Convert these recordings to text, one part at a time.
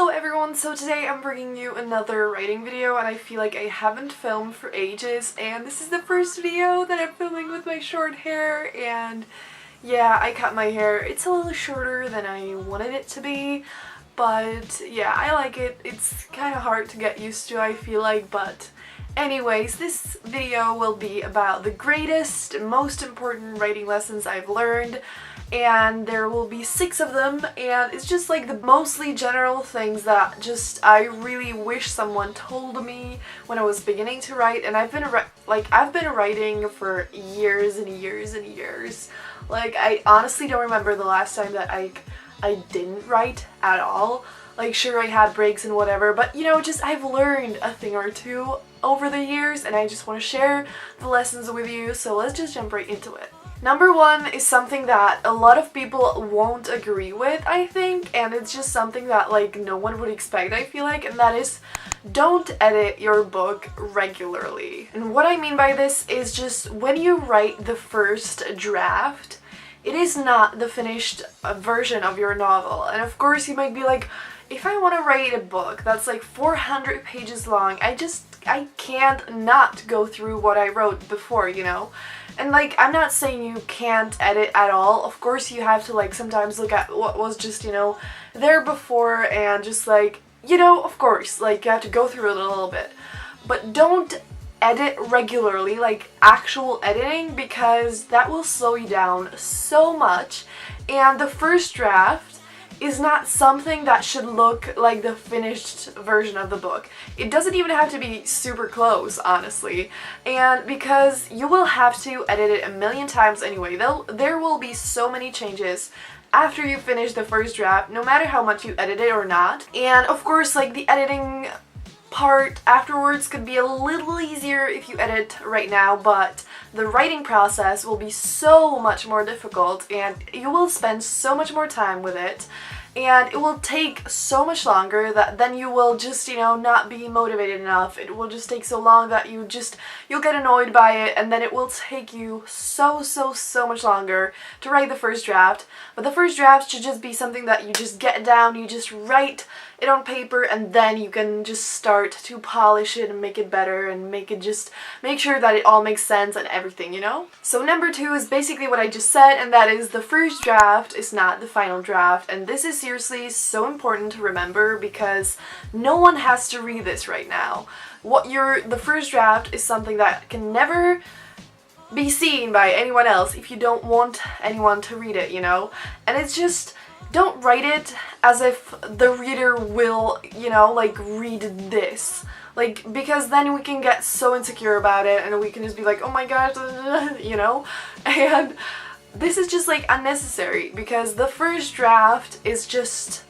Hello everyone, so today I'm bringing you another writing video and I feel like I haven't filmed for ages and this is the first video that I'm filming with my short hair and yeah, I cut my hair. It's a little shorter than I wanted it to be, but yeah, I like it. It's kind of hard to get used to, I feel like, but anyways, this video will be about the greatest, most important writing lessons I've learned. And there will be 6 of them, and it's just like the mostly general things that just I really wish someone told me when I was beginning to write. And I've been writing for years and years and years. Like, I honestly don't remember the last time that I didn't write at all. Like, sure, I had breaks and whatever, but you know, just I've learned a thing or two over the years and I just want to share the lessons with you, so let's just jump right into it. Number 1 is something that a lot of people won't agree with, I think, and it's just something that like no one would expect, I feel like, and that is don't edit your book regularly. And what I mean by this is just when you write the first draft, it is not the finished version of your novel. And of course you might be like, if I want to write a book that's like 400 pages long, I can't not go through what I wrote before, you know? And like, I'm not saying you can't edit at all. Of course you have to like sometimes look at what was just, you know, there before and just like, you know, of course, like you have to go through it a little bit. But don't edit regularly, like actual editing, because that will slow you down so much. And the first draft is not something that should look like the finished version of the book. It doesn't even have to be super close, honestly. And because you will have to edit it a million times anyway, there will be so many changes after you finish the first draft, no matter how much you edit it or not. And of course, like the editing part afterwards could be a little easier if you edit right now, but the writing process will be so much more difficult and you will spend so much more time with it and it will take so much longer that then you will just, you know, not be motivated enough. It will just take so long that you'll get annoyed by it, and then it will take you so much longer to write the first draft. But the first draft should just be something that you just get down, you just write it on paper, and then you can just start to polish it and make it better and make sure that it all makes sense and everything, you know? So number 2 is basically what I just said, and that is the first draft is not the final draft. And this is seriously so important to remember because no one has to read this right now. The first draft is something that can never be seen by anyone else if you don't want anyone to read it, you know? And it's just, don't write it as if the reader will, you know, like read this. Like, because then we can get so insecure about it and we can just be like, oh my gosh, you know? And this is just like unnecessary because the first draft is just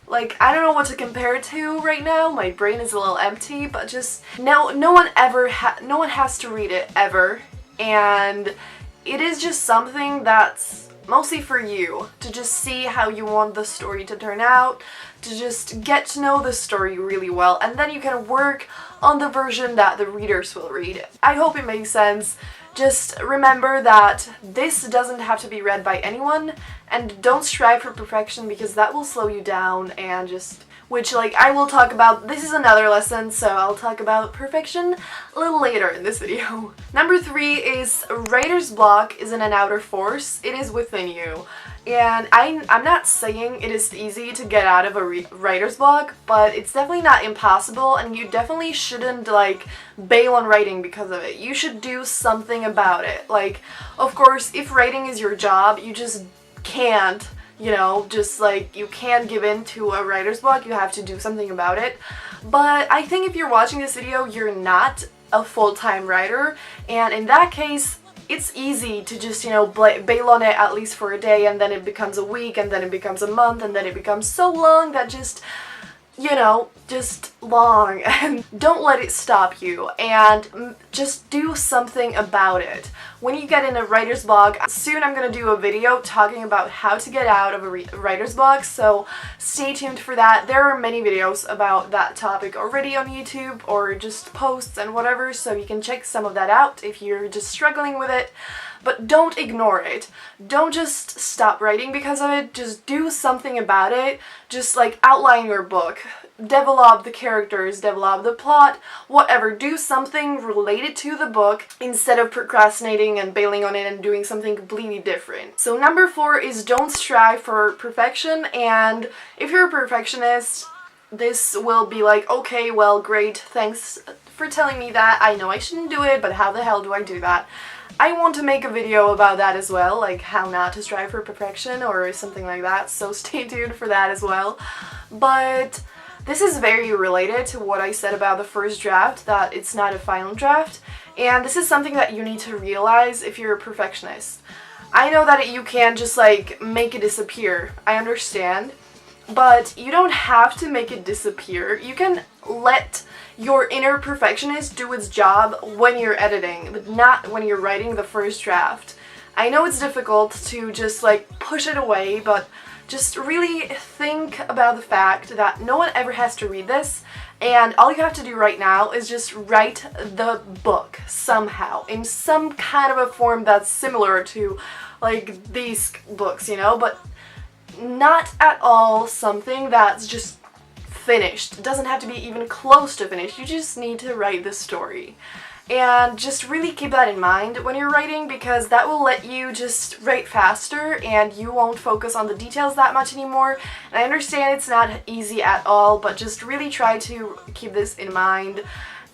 like, I don't know what to compare it to right now. My brain is a little empty, but just no one has to read it ever. And it is just something that's mostly for you, to just see how you want the story to turn out, to just get to know the story really well, and then you can work on the version that the readers will read. I hope it makes sense. Just remember that this doesn't have to be read by anyone, and don't strive for perfection because that will slow you down, and which like I will talk about. This is another lesson, so I'll talk about perfection a little later in this video. Number 3 is writer's block isn't an outer force, it is within you. And I'm not saying it is easy to get out of a writer's block, but it's definitely not impossible, and you definitely shouldn't like bail on writing because of it. You should do something about it. Like, of course, if writing is your job, you just can't, you know, just like you can't give in to a writer's block, you have to do something about it. But I think if you're watching this video, you're not a full-time writer, and in that case, it's easy to just, you know, bail on it at least for a day, and then it becomes a week, and then it becomes a month, and then it becomes so long that just, you know, just long, and don't let it stop you, and just do something about it. When you get in a writer's block, soon I'm gonna do a video talking about how to get out of a writer's block, so stay tuned for that. There are many videos about that topic already on YouTube, or just posts and whatever, so you can check some of that out if you're just struggling with it. But don't ignore it. Don't just stop writing because of it. Just do something about it. Just like outline your book. Develop the characters, develop the plot, whatever. Do something related to the book instead of procrastinating and bailing on it and doing something completely different. So number 4 is don't strive for perfection, and if you're a perfectionist, this will be like, okay, well, great, thanks for telling me that. I know I shouldn't do it, but how the hell do I do that? I want to make a video about that as well, like how not to strive for perfection or something like that, so stay tuned for that as well. But this is very related to what I said about the first draft, that it's not a final draft, and this is something that you need to realize if you're a perfectionist. I know that you can't just like make it disappear, I understand, but you don't have to make it disappear. You can let your inner perfectionist do its job when you're editing, but not when you're writing the first draft. I know it's difficult to just like push it away, but just really think about the fact that no one ever has to read this, and all you have to do right now is just write the book somehow, in some kind of a form that's similar to like these books, you know, but not at all something that's just finished. It doesn't have to be even close to finished. You just need to write the story. And just really keep that in mind when you're writing, because that will let you just write faster and you won't focus on the details that much anymore. And I understand it's not easy at all, but just really try to keep this in mind.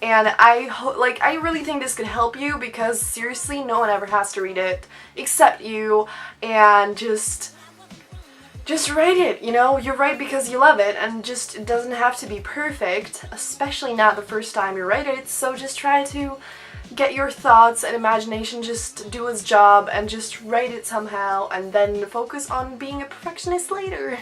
And I really think this could help you, because seriously, no one ever has to read it except you, and just write it, you know? You write because you love it, and just it doesn't have to be perfect, especially not the first time you write it, so just try to get your thoughts and imagination just do its job and just write it somehow, and then focus on being a perfectionist later.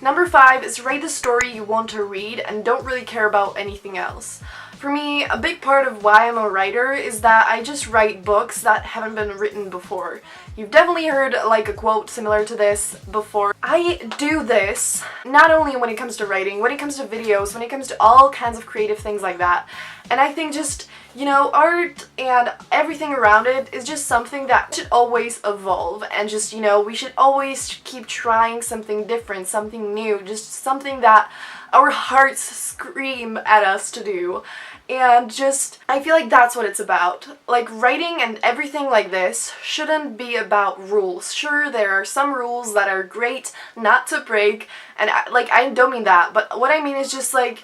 Number 5 is write the story you want to read and don't really care about anything else. For me, a big part of why I'm a writer is that I just write books that haven't been written before. You've definitely heard like a quote similar to this before. I do this not only when it comes to writing, when it comes to videos, when it comes to all kinds of creative things like that. And I think just, you know, art and everything around it is just something that should always evolve, and just, you know, we should always keep trying something different, something new, just something that our hearts scream at us to do. And just, I feel like that's what it's about. Like, writing and everything like this shouldn't be about rules. Sure, there are some rules that are great not to break, and I don't mean that, but what I mean is just like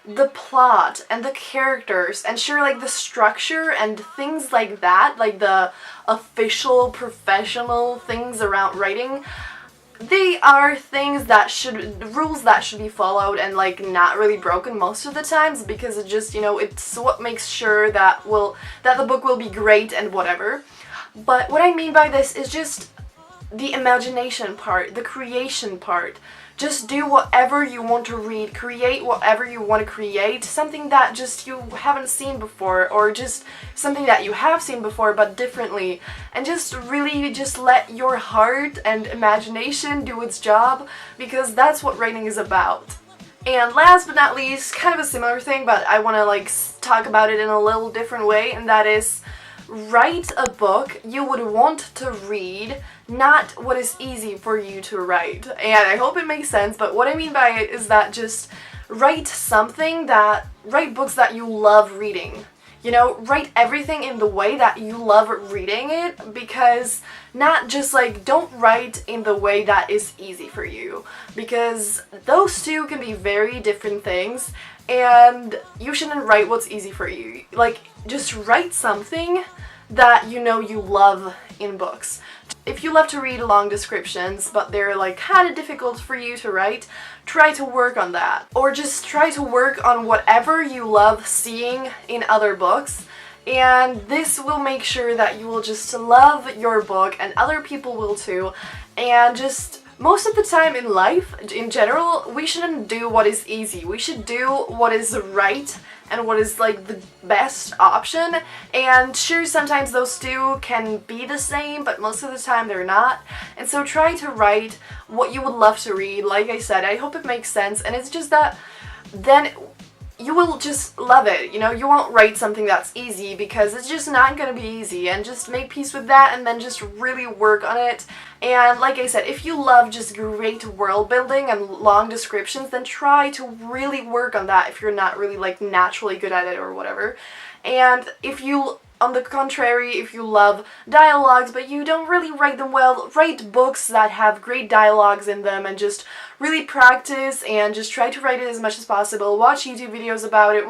the plot and the characters, and sure, like the structure and things like that, like the official, professional things around writing. They are things that rules that should be followed and like not really broken most of the times, because it just, you know, it's what makes sure that the book will be great and whatever. But what I mean by this is just the imagination part, the creation part. Just do whatever you want to read, create whatever you want to create, something that just you haven't seen before, or just something that you have seen before but differently, and just really just let your heart and imagination do its job, because that's what writing is about. And last but not least, kind of a similar thing, but I want to like talk about it in a little different way, and that is write a book you would want to read, not what is easy for you to write. And I hope it makes sense, but what I mean by it is that just write books that you love reading. You know, write everything in the way that you love reading it, because not just like, don't write in the way that is easy for you, because those two can be very different things, and you shouldn't write what's easy for you. Like, just write something that you know you love in books. If you love to read long descriptions, but they're like kind of difficult for you to write, try to work on that. Or just try to work on whatever you love seeing in other books, and this will make sure that you will just love your book, and other people will too, and just most of the time in life, in general, we shouldn't do what is easy. We should do what is right and what is like the best option. And sure, sometimes those two can be the same, but most of the time they're not. And so try to write what you would love to read. Like I said, I hope it makes sense, and it's just that then you will just love it, you know. You won't write something that's easy because it's just not gonna be easy, and just make peace with that and then just really work on it. And like I said, if you love just great world building and long descriptions, then try to really work on that if you're not really like naturally good at it or whatever. And if you, on the contrary, if you love dialogues but you don't really write them well, write books that have great dialogues in them and just really practice and just try to write it as much as possible. Watch YouTube videos about it,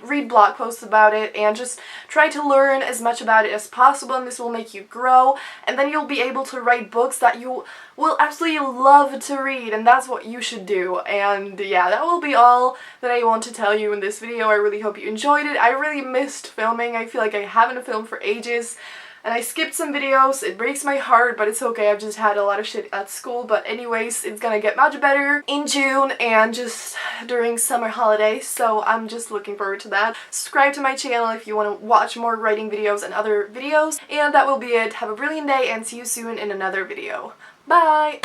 read blog posts about it, and just try to learn as much about it as possible, and this will make you grow, and then you'll be able to write books that you will absolutely love to read, and that's what you should do. And yeah, that will be all that I want to tell you in this video. I really hope you enjoyed it. I really missed filming. I feel like I haven't filmed for ages. And I skipped some videos. It breaks my heart, but it's okay. I've just had a lot of shit at school. But anyways, it's gonna get much better in June and just during summer holidays. So I'm just looking forward to that. Subscribe to my channel if you want to watch more writing videos and other videos. And that will be it. Have a brilliant day and see you soon in another video. Bye!